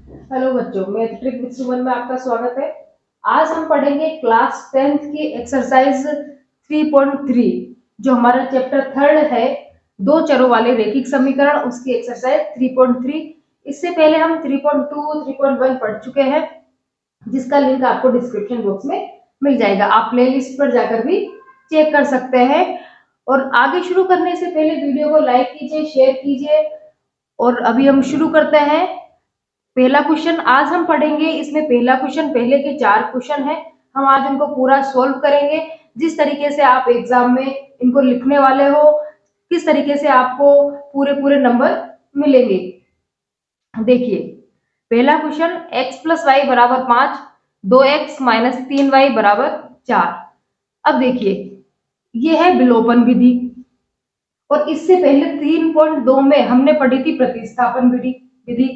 Hello बच्चों, math trick with सुमन में आपका स्वागत है। आज हम पढ़ेंगे क्लास 10th की एक्सरसाइज 3.3 जो हमारा चैप्टर थर्ड है, दो चरों वाले रैखिक समीकरण, उसकी एक्सरसाइज 3.3। इससे पहले हम 3.2 3.1 पढ़ चुके हैं, जिसका लिंक आपको डिस्क्रिप्शन बॉक्स में मिल जाएगा। आप प्लेलिस्ट पर जाकर भी चेक कर सकते हैं। और आगे शुरू करने से पहले वीडियो को लाइक कीजिए, शेयर कीजिए। और अभी हम शुरू करते हैं। पहला क्वेश्चन आज हम पढ़ेंगे। इसमें पहला क्वेश्चन, पहले के 4 क्वेश्चन है, हम आज उनको पूरा सॉल्व करेंगे। जिस तरीके से आप एग्जाम में इनको लिखने वाले हो, किस तरीके से आपको पूरे पूरे नंबर मिलेंगे। देखिए, पहला क्वेश्चन x प्लस वाई बराबर 5, 2x माइनस 3y बराबर 4। अब देखिए, ये है विलोपन विधि, और इससे पहले 3.2 में हमने पढ़ी थी प्रतिस्थापन विधि,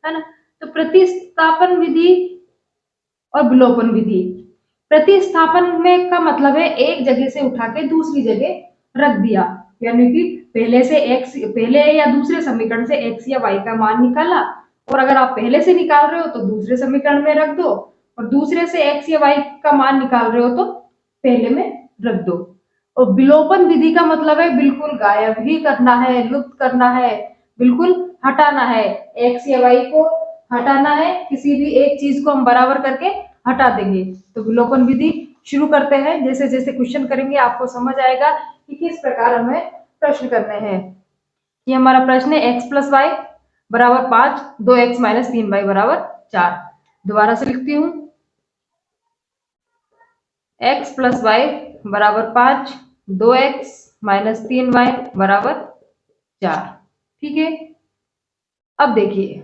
है ना। तो प्रतिस्थापन विधि और विलोपन विधि, प्रतिस्थापन में का मतलब है एक जगह से उठा के दूसरी जगह रख दिया, यानी कि पहले या दूसरे समीकरण से x या y का मान निकाला, और अगर आप पहले से निकाल रहे हो तो दूसरे समीकरण में रख दो, और दूसरे से x या y का मान निकाल रहे हो तो पहले में रख दो। और विलोपन विधि का मतलब है बिल्कुल गायब ही करना है, लुप्त करना है, बिल्कुल हटाना है, x या y को हटाना है, किसी भी एक चीज को हम बराबर करके हटा देंगे। तो विलोपन विधि शुरू करते हैं। जैसे जैसे क्वेश्चन करेंगे आपको समझ आएगा कि किस प्रकार हमें प्रश्न करने हैं। ये हमारा प्रश्न है x प्लस वाई बराबर 5, 2x माइनस 3y बराबर 4। दोबारा से लिखती हूँ, x प्लस वाई बराबर 5, 2x माइनस 3y बराबर 4। ठीक है। अब देखिए,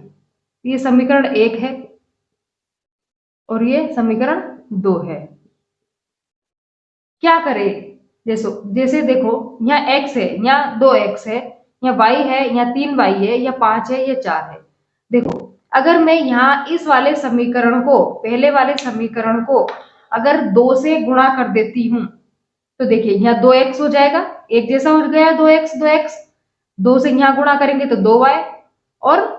ये समीकरण 1 है और ये समीकरण 2 है। क्या करें? जैसे देखो, यहाँ x है, यहाँ 2x है, यहाँ y है, यहाँ 3y है, या 5 है, या 4 है। देखो, अगर मैं यहाँ इस वाले समीकरण को, पहले वाले समीकरण को अगर 2 से गुणा कर देती हूँ, तो देखिए यहाँ 2x हो जाएगा, एक जैसा हो गया 2x, 2 से यहाँ गुणा करेंगे तो 2y, और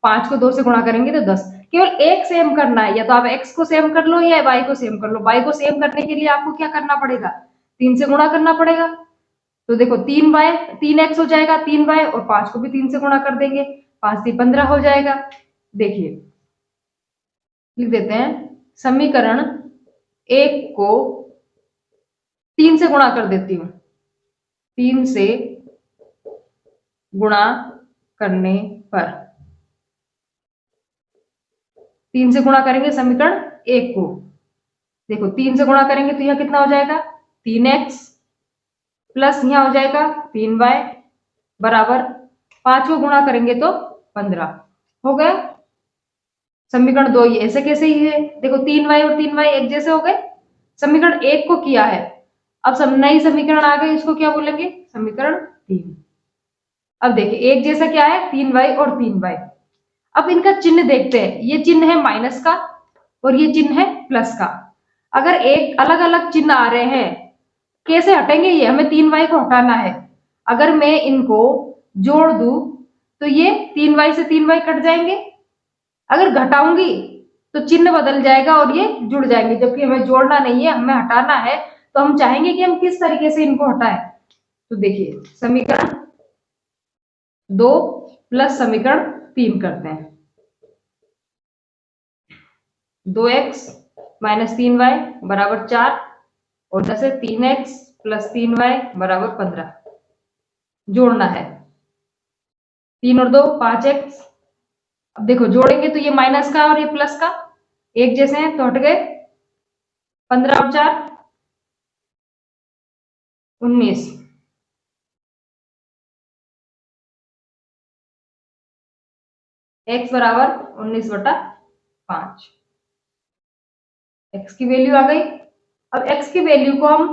5 को 2 से गुणा करेंगे तो 10। केवल एक सेम करना है, या तो आप x को सेम कर लो या y को सेम कर लो। y को सेम करने के लिए आपको क्या करना पड़ेगा? 3 से गुणा करना पड़ेगा। तो देखो 3x हो जाएगा, 3y, और 5 को भी 3 से गुणा कर देंगे, 5 से 15 हो जाएगा। देखिए, लिख देते हैं, समीकरण 1 को 3 से गुणा कर देती हूँ। 3 से गुणा करने पर, 3 से गुणा करेंगे समीकरण 1 को। देखो, 3 से गुणा करेंगे तो यह कितना हो जाएगा? 3x प्लस यहाँ हो जाएगा 3y बराबर 5 को गुणा करेंगे तो 15 हो गया। समीकरण 2 ये ऐसे कैसे ही है। देखो, 3y और 3y एक जैसे हो गए, समीकरण 1 को किया है। अब सब नई समीकरण आ गई, इसको क्या बोलेंगे? समीकरण 3। अब देखिए, एक जैसा क्या है? 3y और 3y। अब इनका चिन्ह देखते हैं। ये चिन्ह है माइनस का और ये चिन्ह है प्लस का। अगर एक अलग अलग चिन्ह आ रहे हैं, कैसे हटेंगे ये? हमें 3y को हटाना है। अगर मैं इनको जोड़ दूं तो ये 3y से 3y कट जाएंगे। अगर घटाऊंगी तो चिन्ह बदल जाएगा और ये जुड़ जाएंगे, जबकि हमें जोड़ना नहीं है, हमें हटाना है। तो हम चाहेंगे कि हम किस तरीके से इनको हटाएं। तो देखिए, समीकरण 2 प्लस समीकरण 3 करते हैं। 2x माइनस 3y बराबर 4, और जैसे 3x प्लस 3y बराबर 15 जोड़ना है। 3 और 2 5x। अब देखो, जोड़ेंगे तो ये माइनस का और ये प्लस का एक जैसे हैं तो हट गए। 15 और 4 19। x बराबर 19/5। x की वैल्यू आ गई। अब x की वैल्यू को हम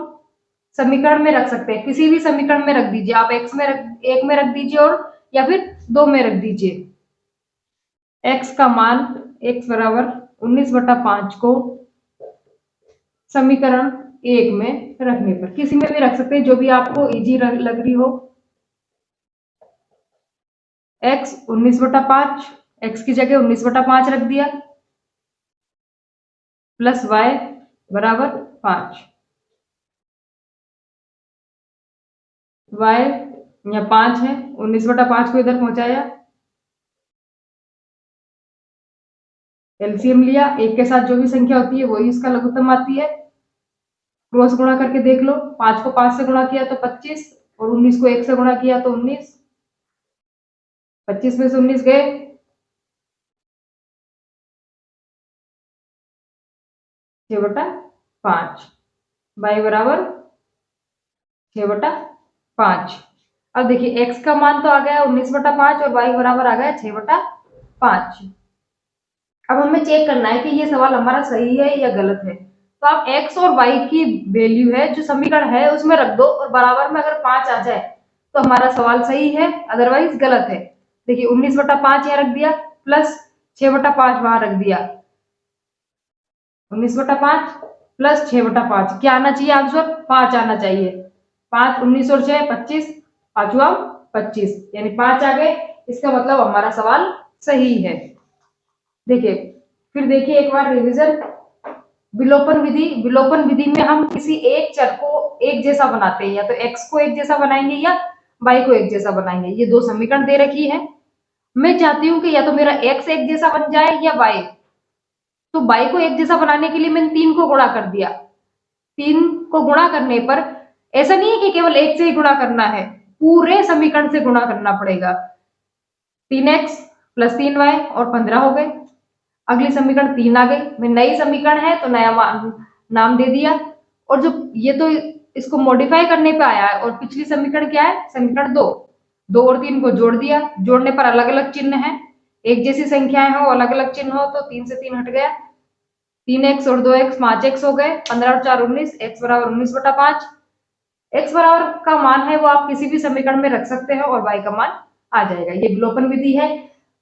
समीकरण में रख सकते हैं, किसी भी समीकरण में रख दीजिए आप। एक में रख दीजिए, और या फिर 2 में रख दीजिए। x का मान, x बराबर 19/5 को समीकरण 1 में रखने पर, किसी में भी रख सकते हैं, जो भी आपको इजी लग रही हो। x 19/5 x की जगह 19/5 रख दिया प्लस y बराबर 5। y यहाँ 5 है, 19/5 को इधर पहुंचाया, एलसीएम लिया, एक के साथ जो भी संख्या होती है वही इसका लघुत्तम आती है। क्रॉस गुणा करके देख लो, 5 को 5 से गुणा किया तो 25 और 19 को 1 से गुणा किया तो 19, 25 में से 19 गए, 6/5, y बराबर 6/5। अब देखिए x का मान तो आ गया 19/5 और y बराबर आ गया 6/5। अब हमें चेक करना है कि ये सवाल हमारा सही है या गलत है। तो आप x और y की वैल्यू है जो समीकरण है उसमें रख दो और बराबर में अगर 5 आ जाए तो हमारा सवाल सही है, अदरवाइज गलत है। देखिए 19/5 यहाँ रख दिया प्लस 6/5 वहां रख दिया, 19/5 प्लस 6/5 क्या आना चाहिए आंसर? 5 आना चाहिए। 5, 19 और 6 25, पांचवा 25 यानी 5 आ गए। इसका मतलब हमारा सवाल सही है। देखिए फिर देखिए एक बार रिवीजन। विलोपन विधि, विलोपन विधि में हम किसी एक चर को एक जैसा बनाते हैं, या तो x को एक जैसा बनाएंगे या y को एक जैसा बनाएंगे। ये दो समीकरण दे रखी है, मैं चाहती हूँ कि या तो मेरा x एक जैसा बन जाए या y। तो y को एक जैसा बनाने के लिए मैंने 3 को गुणा कर दिया। 3 को गुणा करने पर ऐसा नहीं है कि केवल एक से ही गुणा करना है, पूरे समीकरण से गुणा करना पड़ेगा। 3x प्लस 3y और 15 हो गए। अगली समीकरण 3 आ गई, मैं नई समीकरण है तो नया नाम दे दिया। और जो ये तो इसको मॉडिफाई करने पे आया है, और पिछली समीकरण क्या है? समीकरण 2, 2 और 3 को जोड़ दिया। जोड़ने पर अलग अलग चिन्ह है, एक जैसी संख्याएं हो अलग अलग चिन्ह हो तो 3 से 3 हट गया, 3x और 2x 5x हो गए, 15 और 4 19, x बराबर 19/5। x बराबर का मान है वो आप किसी भी समीकरण में रख सकते हैं और y का मान आ जाएगा। ये विलोपन विधि है।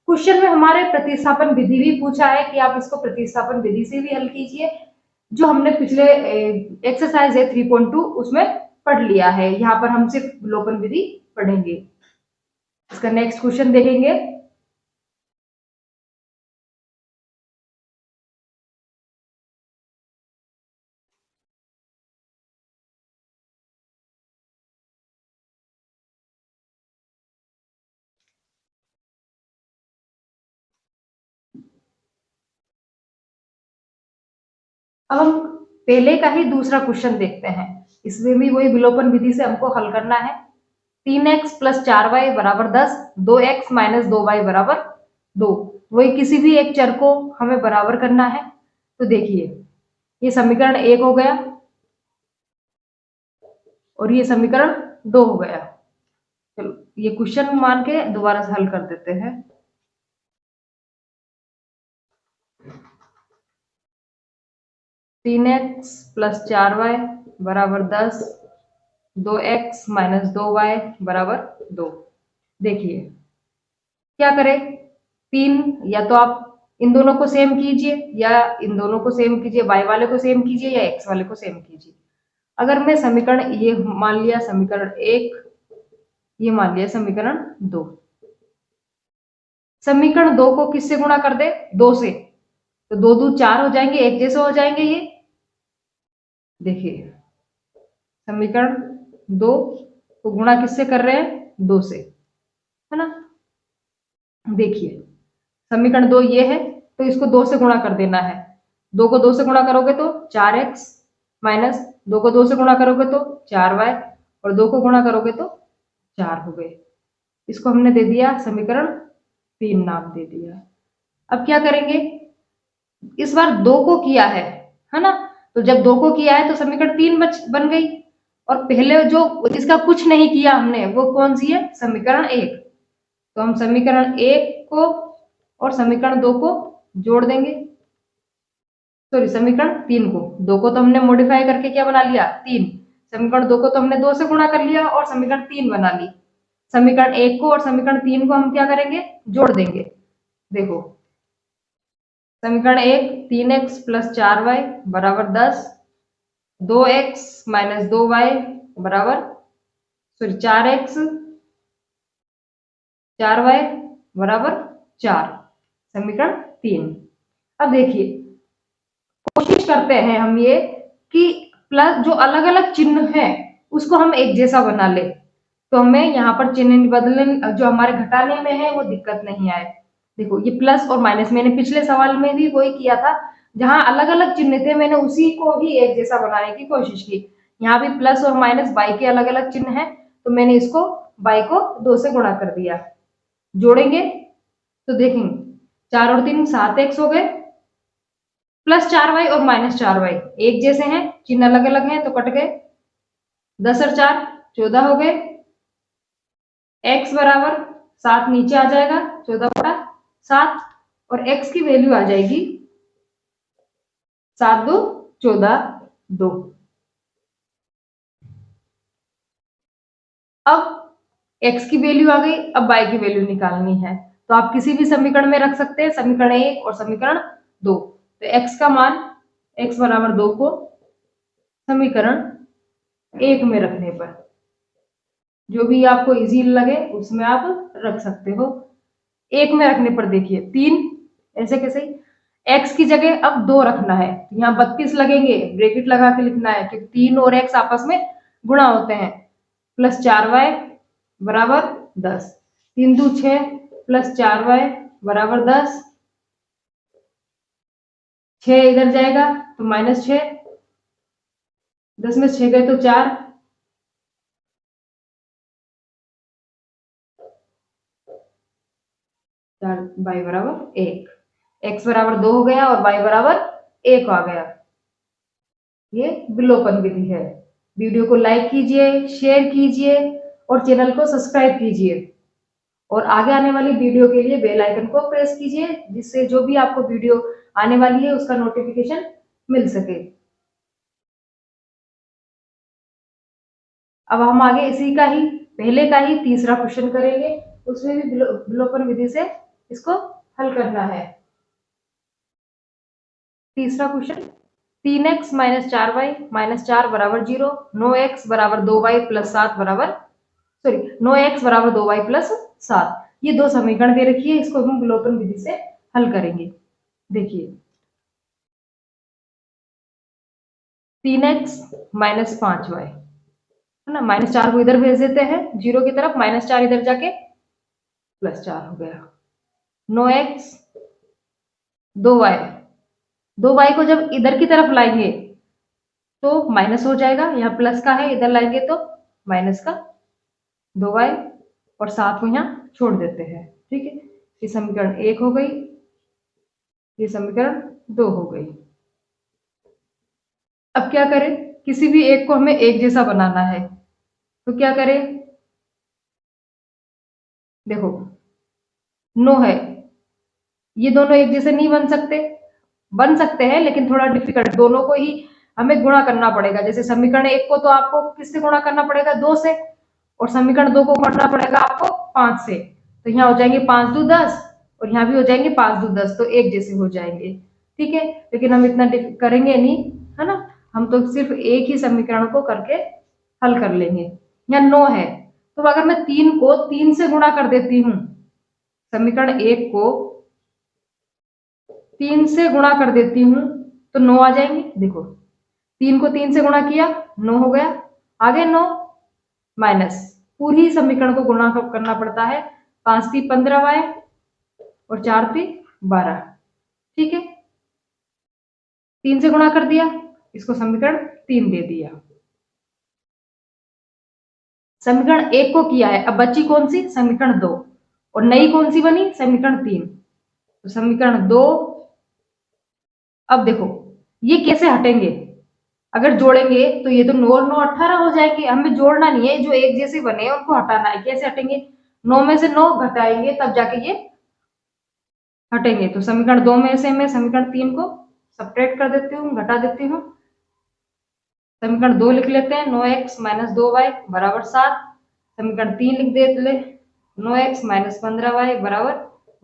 क्वेश्चन में हमारे प्रतिस्थापन विधि भी पूछा है कि आप इसको प्रतिस्थापन विधि से भी हल कीजिए, जो हमने पिछले एक्सरसाइज है 3.2 उसमें पढ़ लिया है। यहाँ पर हम सिर्फ विलोपन विधि पढ़ेंगे। इसका नेक्स्ट क्वेश्चन देखेंगे। अब हम पहले का ही दूसरा क्वेश्चन देखते हैं, इसमें भी वही विलोपन विधि से हमको हल करना है। 3x प्लस 4y बराबर 10, 2x माइनस 2y बराबर 2। वही किसी भी एक चर को हमें बराबर करना है। तो देखिए ये समीकरण 1 हो गया और ये समीकरण 2 हो गया। चलो ये क्वेश्चन मान के दोबारा से हल कर देते हैं। तीन एक्स प्लस 4y बराबर 10, 2x माइनस 2y बराबर 2। देखिए क्या करें, 3 या तो आप इन दोनों को सेम कीजिए या इन दोनों को सेम कीजिए, y वाले को सेम कीजिए या x वाले को सेम कीजिए। अगर मैं समीकरण ये मान लिया समीकरण 1, ये मान लिया समीकरण 2। समीकरण 2 को किससे गुणा कर दे? 2 से, तो 2 2 4 हो जाएंगे, एक जैसे हो जाएंगे ये। देखिए समीकरण 2 को गुणा किससे कर रहे हैं? 2 से, है ना। देखिए समीकरण 2 ये है तो इसको 2 से गुणा कर देना है। 2 को 2 से गुणा करोगे तो 4x माइनस 2 को 2 से गुणा करोगे तो 4y और 2 को गुणा करोगे तो 4 हो गए। इसको हमने दे दिया समीकरण 3 नाम दे दिया। अब क्या करेंगे, इस बार 2 को किया है ना। तो जब 2 को किया है तो समीकरण 3 बन गई, और पहले जो जिसका कुछ नहीं किया हमने वो कौन सी है? समीकरण 1। तो हम समीकरण 1 को और समीकरण 2 को जोड़ देंगे। सॉरी समीकरण 3 को, 2 को तो हमने मॉडिफाई करके क्या बना लिया? 3। समीकरण 2 को तो हमने 2 से गुणा कर लिया और समीकरण 3 बना ली। समीकरण 1 को और समीकरण 3 को हम क्या करेंगे? जोड़ देंगे। देखो समीकरण 1 3x प्लस 4y बराबर 10, 2x माइनस 2y बराबर सॉरी 4x 4y बराबर 4। समीकरण 3। अब देखिए, कोशिश करते हैं हम ये कि प्लस जो अलग अलग चिन्ह है उसको हम एक जैसा बना ले, तो हमें यहाँ पर चिन्ह बदलने जो हमारे घटाने में है वो दिक्कत नहीं आए। देखो ये प्लस और माइनस मैंने पिछले सवाल में भी वही किया था, जहां अलग अलग चिन्ह थे मैंने उसी को ही एक जैसा बनाने की कोशिश की। यहाँ भी प्लस और माइनस बाई के अलग अलग चिन्ह है, तो मैंने इसको बाई को 2 से गुणा कर दिया। जोड़ेंगे तो देखेंगे 4 और 3 7x हो गए, प्लस 4y और माइनस 4y एक जैसे हैं, चिन्ह अलग अलग हैं तो कट गए। 10 और 4 14 हो गए। x बराबर 7 नीचे आ जाएगा, 14 बटा 7, और x की वैल्यू आ जाएगी 7 2 14 2। अब x की वैल्यू आ गई, अब y की वैल्यू निकालनी है, तो आप किसी भी समीकरण में रख सकते हैं, समीकरण 1 और समीकरण 2। तो x का मान x बराबर 2 को समीकरण 1 में रखने पर जो भी आपको इजी लगे उसमें आप रख सकते हो। 1 में रखने पर देखिए 3 ऐसे कैसे, x की जगह अब 2 रखना है, यहाँ 32 लगेंगे, ब्रैकेट लगा के लिखना है क्योंकि 3 और x आपस में गुणा होते हैं। प्लस 4y बराबर 10, 3 2 6 प्लस 4y बराबर 10, 6 इधर जाएगा तो माइनस 6, 10 में 6 गए तो 4, y बराबर 1, x बराबर 2 हो गया और y बराबर 1 आ गया। ये विलोपन विधि है। वीडियो को लाइक कीजिए, शेयर कीजिए और चैनल को सब्सक्राइब कीजिए, और आगे आने वाली वीडियो के लिए बेल आइकन को प्रेस कीजिए, जिससे जो भी आपको वीडियो आने वाली है उसका नोटिफिकेशन मिल सके। अब हम आगे इसी का ही पहले का ही तीसरा क्वेश्चन करेंगे, उसमें भी विलोपन विधि से इसको हल करना है। तीसरा question, 3x minus 4y minus 4 बराबर 0, 9x बराबर 2y प्लस 7 बराबर 9x बराबर 2y प्लस 7, ये दो समीकरण दे रखी है, इसको हम विलोपन विधि से हल करेंगे। देखिए 3x माइनस 5y है ना, माइनस 4 को इधर भेज देते हैं 0 की तरफ, माइनस 4 इधर जाके प्लस 4 हो गया। 9x 2y, 2y को जब इधर की तरफ लाएंगे तो माइनस हो जाएगा, यहाँ प्लस का है, इधर लाएंगे तो माइनस का 2y, और 7 को यहाँ छोड़ देते हैं। ठीक है, ये समीकरण 1 हो गई, ये समीकरण 2 हो गई। अब क्या करें, किसी भी एक को हमें एक जैसा बनाना है, तो क्या करें, देखो 9 है, ये दोनों एक जैसे नहीं बन सकते हैं लेकिन थोड़ा डिफिकल्ट, दोनों को ही हमें गुणा करना पड़ेगा। जैसे समीकरण 1 को तो आपको किससे गुणा करना पड़ेगा, 2 से, और समीकरण 2 को करना पड़ेगा आपको 5 से, तो यहाँ हो जाएंगे 5 2 10 और यहाँ भी हो जाएंगे 5 2 10, तो एक जैसे हो जाएंगे। ठीक है, लेकिन हम इतना करेंगे नहीं, है ना, हम तो सिर्फ एक ही समीकरण को करके हल कर लेंगे। यहाँ 9 है, तो अगर मैं 3 को 3 से गुणा कर देती हूँ, समीकरण 1 को 3 से गुणा कर देती हूँ तो 9 आ जाएंगे। देखो 3 को 3 से गुणा किया 9 हो गया, आगे 9 माइनस पूरी समीकरण को गुणा करना पड़ता है, 5 3 15y और 4 3 12। ठीक है, 3 से गुणा कर दिया, इसको समीकरण 3 दे दिया। समीकरण 1 को किया है, अब बची कौन सी, समीकरण 2, और नई कौन सी बनी, समीकरण 3। तो समीकरण 2, अब देखो ये कैसे हटेंगे, अगर जोड़ेंगे तो ये तो 9 और 9 18 हो जाएंगे, हमें जोड़ना नहीं है, जो एक जैसे बने हैं उनको हटाना है। कैसे हटेंगे, 9 में से 9 घटाएंगे तब जाके ये हटेंगे। तो समीकरण 2 में से मैं समीकरण 3 को सब्ट्रैक्ट कर देती हूँ, घटा देती हूँ। समीकरण 2 लिख लेते हैं, 9x माइनस 2y बराबर 7। समीकरण 3 लिख देते, 9x माइनस 15y बराबर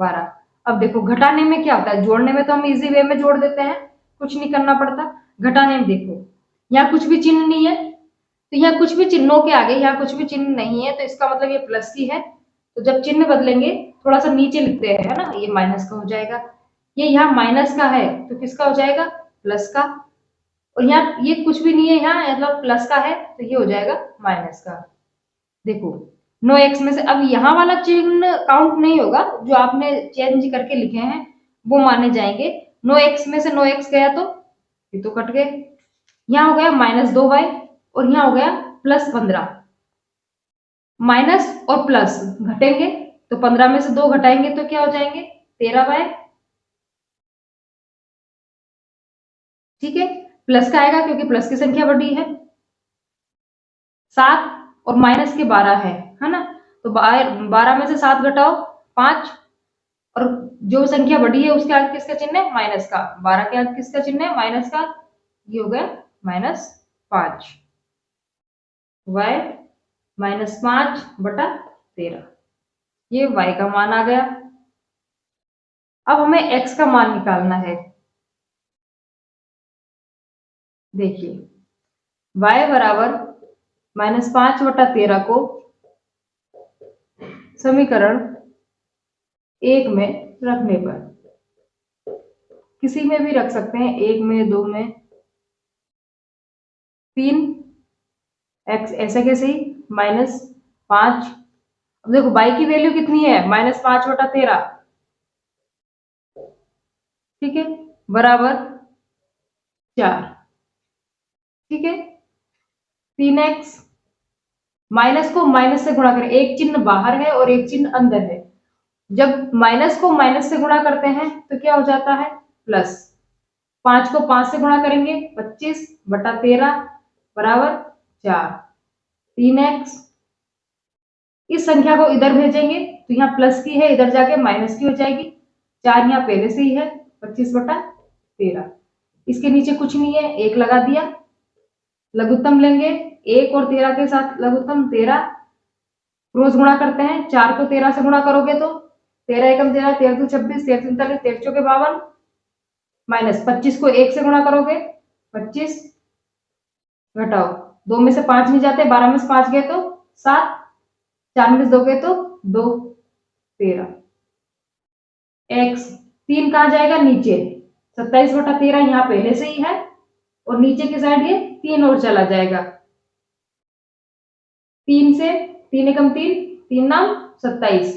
12। अब देखो घटाने में क्या होता है, जोड़ने में तो हम इजी वे में जोड़ देते हैं, कुछ नहीं करना पड़ता। घटाने में देखो यहाँ कुछ भी चिन्ह नहीं है, तो यहाँ कुछ भी चिन्हों के आगे यहाँ कुछ भी चिन्ह नहीं है, तो इसका मतलब ये प्लस की है, तो जब चिन्ह बदलेंगे थोड़ा सा नीचे लिखते हैं, है ना, ये माइनस का हो जाएगा। ये यहाँ माइनस का है तो किसका हो जाएगा, प्लस का। और यहाँ ये कुछ भी नहीं है, यहाँ मतलब प्लस का है तो ये हो जाएगा माइनस का। देखो नो एक्स में से अब यहाँ वाला चिन्ह काउंट नहीं होगा, जो आपने चेंज करके लिखे हैं वो माने जाएंगे। नो एक्स में से नो एक्स गया तो ये तो कट गए। यहाँ हो गया -2y और यहाँ हो गया +15। माइनस और प्लस घटेंगे तो 15 में से 2 घटाएंगे तो क्या हो जाएंगे, 13y। ठीक है, प्लस का आएगा क्योंकि प्लस की संख्या बड़ी है। 7 और माइनस के 12 है ना, तो 12 में से 7 घटाओ 5, और जो संख्या बड़ी है उसके आगे किसका चिन्ह है, माइनस का। 12 के आगे किसका चिन्ह है, माइनस का। ये हो गया -5, y -5/13। ये y का मान आ गया। अब हमें x का मान निकालना है। देखिए y बराबर -5/13 को समीकरण 1 में रखने पर, किसी में भी रख सकते हैं, 1 में, 2 में, 3x ऐसे कैसे ही -5। अब देखो y की वैल्यू कितनी है, -5/13। ठीक है, बराबर 4। ठीक है, 3x, माइनस को माइनस से गुणा करें, एक चिन्ह बाहर है और एक चिन्ह अंदर है। जब माइनस को माइनस से गुणा करते हैं तो क्या हो जाता है, प्लस। 5 को 5 से गुणा करेंगे, 25/13 बराबर 4। 3x, इस संख्या को इधर भेजेंगे तो यहाँ प्लस की है, इधर जाके माइनस की हो जाएगी। 4 यहाँ पहले से ही है, 25/13। इसके नीचे कुछ नहीं है, 1 लगा दिया। लघुत्तम लेंगे, 1 और 13 के साथ लघुत्तम 13, क्रॉस गुणा करते हैं। 4 को 13 से गुणा करोगे तो 13 एकम 13, 13 दू 26, 13 तीन 43, 13 चौके 52, माइनस 25 को 1 से गुणा करोगे 25, घटाओ 2 में से 5 नहीं जाते, 12 में से 5 गए तो 7, 4 में से 2 गए तो 2, 13। x 3 कहाँ जाएगा, नीचे। 27/13 यहाँ पहले से ही है और नीचे की साइड ये 3 और चला जाएगा। 3 से 3 एकम 3, 3 नाम 27,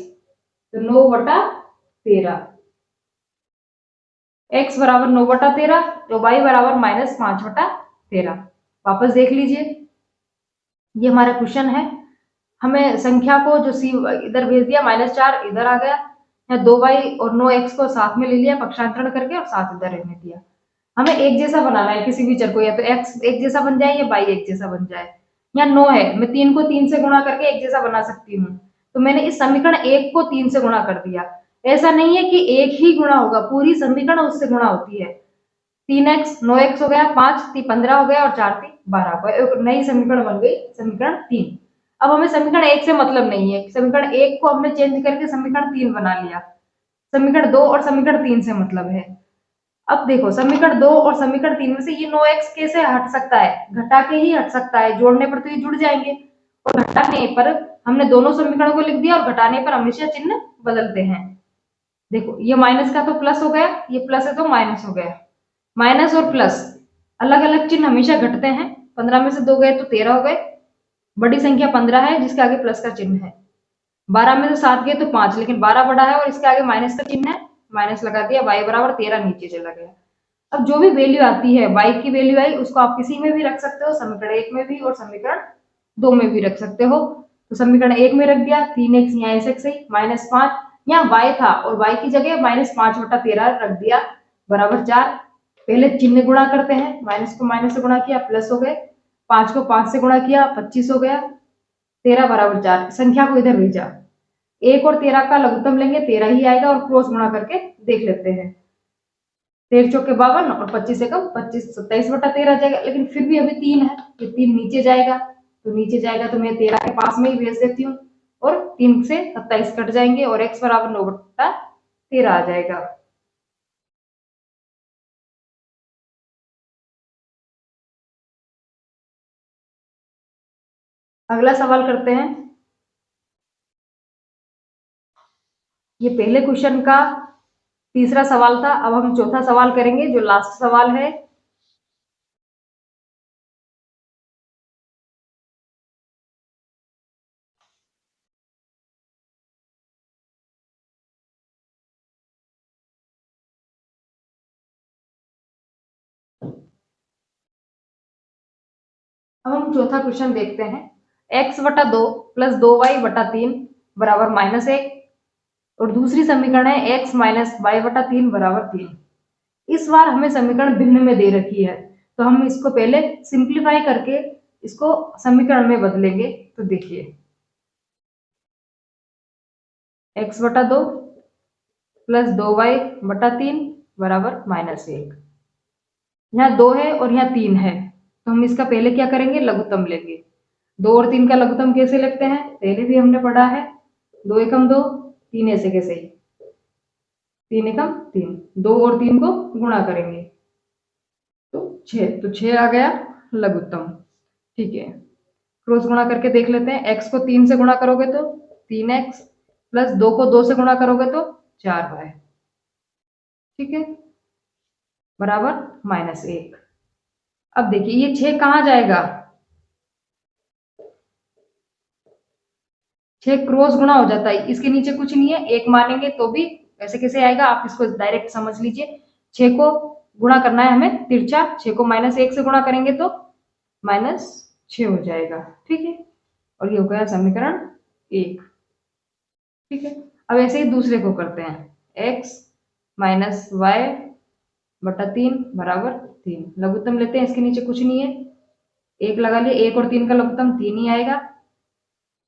तो 9/13। x बराबर 9/13 तो y बराबर -5/13। वापस देख लीजिए, ये हमारा क्वेश्चन है। हमें संख्या को जो सी इधर भेज दिया, -4 इधर आ गया, यहाँ 2y और 9x को साथ में ले लिया पक्षांतरण करके और साथ इधर रहने दिया। हमें एक जैसा बनाना है किसी भी चर को, या तो x एक जैसा बन जाए या y एक जैसा बन जाए। यहाँ 9 है, मैं 3 को 3 से गुणा करके एक जैसा बना सकती हूँ, तो मैंने इस समीकरण 1 को 3 से गुणा कर दिया। ऐसा नहीं है कि एक ही गुणा होगा, पूरी समीकरण उससे गुणा होती है। 3x 9x हो गया, 5 3 15 हो गया और 4 3 12 हो गया, एक नई समीकरण बन गई, समीकरण 3। अब हमें समीकरण 1 से मतलब नहीं है, समीकरण 1 को हमने चेंज करके समीकरण 3 बना लिया। समीकरण 2 और समीकरण 3 से मतलब है। अब देखो समीकरण 2 और समीकरण 3 में से ये 9x कैसे हट सकता है, घटा के ही हट सकता है, जोड़ने पर तो ये जुड़ जाएंगे, और घटाने पर हमने दोनों समीकरणों को लिख दिया और घटाने पर हमेशा चिन्ह बदलते हैं। देखो ये माइनस का तो प्लस हो गया, ये प्लस है तो माइनस हो गया। माइनस और प्लस अलग अलग चिन्ह हमेशा घटते हैं। 15 में से 2 गए तो 13 हो गए, बड़ी संख्या 15 है जिसके आगे प्लस का चिन्ह है। 12 में से 7 गए तो 5, लेकिन 12 बड़ा है और इसके आगे माइनस का चिन्ह है, माइनस लगा दिया, y बराबर 13 नीचे चला गया। अब जो भी वैल्यू आती है, y की वैल्यू आई, उसको आप किसी में भी रख सकते हो, समीकरण 1 में भी और समीकरण 2 में भी रख सकते हो। तो समीकरण 1 में रख दिया 3x, यहाँ ऐसे सही, -5, यहाँ y था और y की जगह -5/13 रख दिया, बराबर 4। पहले चिन्ह गुणा करते हैं, माइनस को माइनस से गुणा किया, प्लस हो गए, 5 को 5 से गुणा किया, 25 हो गया, 13 बराबर 4। संख्या को इधर भेजा, 1 और 13 का लघुत्तम लेंगे, 13 ही आएगा, और क्रॉस गुणा करके देख लेते हैं। 13 चौके 52 और 25 एकम 25, 27/13 आ जाएगा, लेकिन फिर भी अभी 3 है, ये 3 नीचे जाएगा, तो नीचे जाएगा तो मैं 13 के पास में ही भेज देती हूँ, और 3 से 27 कट जाएंगे और x बराबर 9/13 आ जाएगा। अगला सवाल करते हैं। ये पहले क्वेश्चन का तीसरा सवाल था। अब हम चौथा सवाल करेंगे जो लास्ट सवाल है। अब हम चौथा क्वेश्चन देखते हैं। x बटा 2 प्लस 2y बटा 3 बराबर -1 और दूसरी समीकरण है x माइनस वाई बटा 3 बराबर 3। इस बार हमें समीकरण भिन्न में दे रखी है, तो हम इसको पहले सिंप्लीफाई करके इसको समीकरण में बदलेंगे। तो देखिए x बटा 2 प्लस 2y बटा 3 बराबर -1। यहाँ 2 है और यहाँ 3 है, तो हम इसका पहले क्या करेंगे, लघुत्तम लेंगे। 2 और 3 का लघुत्तम कैसे लिखते हैं, पहले भी हमने पढ़ा है। 2 एकम 2, 3 ऐसे कैसे ही, 3 एकम 3, 2 और 3 को गुणा करेंगे तो 6, तो 6 आ गया लघुत्तम। ठीक है, क्रॉस गुणा करके देख लेते हैं। x को 3 से गुणा करोगे तो 3x प्लस 2 को 2 से गुणा करोगे तो 4y। ठीक है, बराबर -1। अब देखिए ये 6 कहाँ जाएगा, 6 क्रॉस गुणा हो जाता है, इसके नीचे कुछ नहीं है, 1 मानेंगे तो भी ऐसे कैसे आएगा, आप इसको डायरेक्ट समझ लीजिए। 6 को गुणा करना है हमें तिरछा, 6 को -1 से गुणा करेंगे तो -6 हो जाएगा। ठीक है, और ये हो गया समीकरण 1। ठीक है, अब ऐसे ही दूसरे को करते हैं। x माइनस वाई बटा 3 बराबर 3, लघुत्तम लेते हैं, इसके नीचे कुछ नहीं है, 1 लगा लिए, 1 और 3 का लघुत्तम 3 ही आएगा।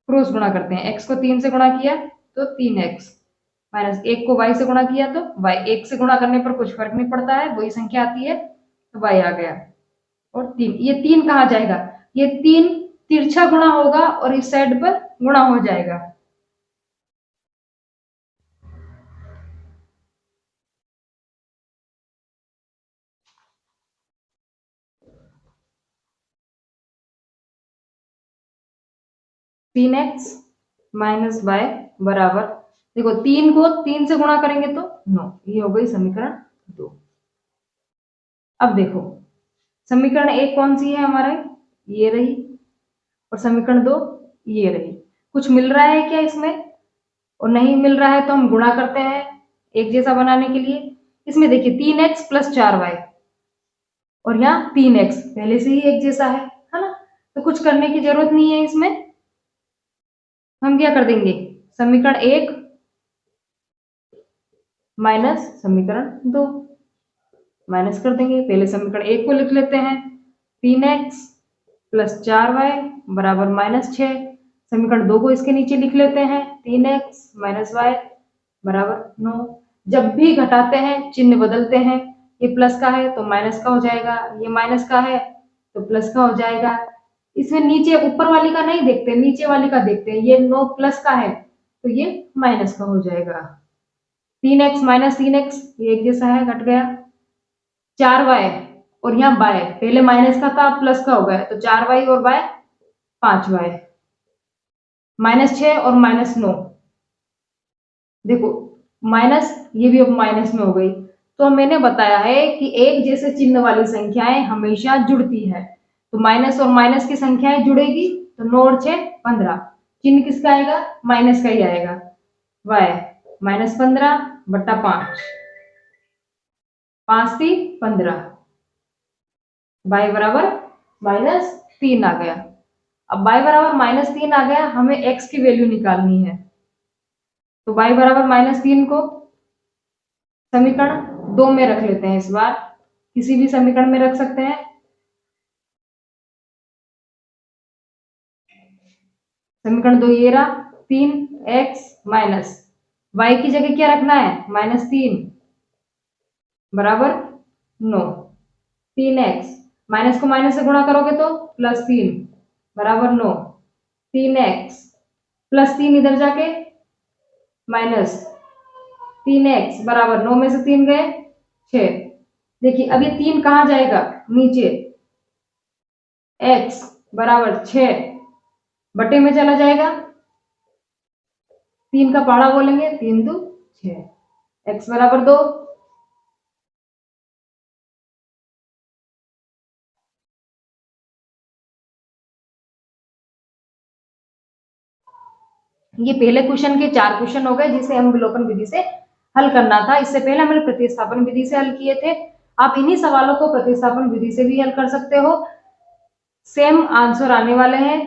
क्रॉस गुणा करते हैं, x को 3 से गुणा किया तो 3x माइनस 1 को y से गुणा किया तो y, 1 से गुणा करने पर कुछ फर्क नहीं पड़ता है, वही संख्या आती है, तो y आ गया। और 3, ये 3 कहाँ जाएगा, ये 3 तिरछा गुणा होगा और इस साइड पर गुणा हो जाएगा। तीन एक्स माइनस वाई बराबर, देखो 3 को 3 से गुणा करेंगे तो 9, ये हो गई समीकरण 2। अब देखो समीकरण 1 कौन सी है हमारे, ये रही, और समीकरण 2 ये रही। कुछ मिल रहा है क्या इसमें, और नहीं मिल रहा है तो हम गुणा करते हैं एक जैसा बनाने के लिए। इसमें देखिए 3x प्लस 4y और यहाँ 3x पहले से ही एक जैसा है ना, तो कुछ करने की जरूरत नहीं है इसमें। हम क्या कर देंगे, समीकरण 1 माइनस समीकरण 2 माइनस कर देंगे। पहले समीकरण 1 को लिख लेते हैं, 3x प्लस 4y बराबर -6। समीकरण 2 को इसके नीचे लिख लेते हैं, 3x माइनस वाई बराबर 9। जब भी घटाते हैं चिन्ह बदलते हैं, ये प्लस का है तो माइनस का हो जाएगा, ये माइनस का है तो प्लस का हो जाएगा। इसमें नीचे ऊपर वाली का नहीं देखते, नीचे वाली का देखते हैं। ये 9 प्लस का है तो ये माइनस का हो जाएगा। 3x माइनस 3x ये एक जैसा है, घट गया। 4y और यहाँ बाय, पहले माइनस का था अब प्लस का हो गया, तो 4y और बाय 5y, -6 और -9। देखो माइनस, ये भी अब माइनस में हो गई। तो मैंने बताया है कि एक जैसे चिन्ह वाली संख्याएं हमेशा जुड़ती है, तो माइनस और माइनस की संख्याएं जुड़ेगी, तो 9 और 6 15, चिन्ह किसका आएगा, माइनस का ही आएगा। y -15 बट्टा 5, 5 3 15, y बराबर -3 आ गया। अब y बराबर -3 आ गया, हमें x की वैल्यू निकालनी है, तो y बराबर -3 को समीकरण 2 में रख लेते हैं। इस बार किसी भी समीकरण में रख सकते हैं। समीकरण 2 ये रहा, 3x माइनस y की जगह क्या रखना है, -3 बराबर 9। 3x माइनस को माइनस से गुणा करोगे तो +3 बराबर 9। 3x प्लस 3 इधर जाके माइनस 3x बराबर 9 में से 3 गए 6। देखिए अब ये 3 कहाँ जाएगा, नीचे, x बराबर 6 बटे में चला जाएगा, 3 का पहाड़ा बोलेंगे, 3 2 6, x बराबर 2, ये पहले क्वेश्चन के 4 क्वेश्चन हो गए जिसे हम विलोपन विधि से हल करना था। इससे पहले हमने प्रतिस्थापन विधि से हल किए थे। आप इन्हीं सवालों को प्रतिस्थापन विधि से भी हल कर सकते हो, सेम आंसर आने वाले हैं।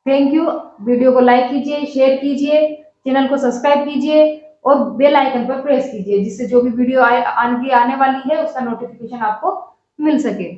Thank you. वीडियो को लाइक कीजिए, शेयर कीजिए, चैनल को सब्सक्राइब कीजिए और बेल आइकन पर प्रेस कीजिए जिससे जो भी वीडियो आने वाली है उसका नोटिफिकेशन आपको मिल सके।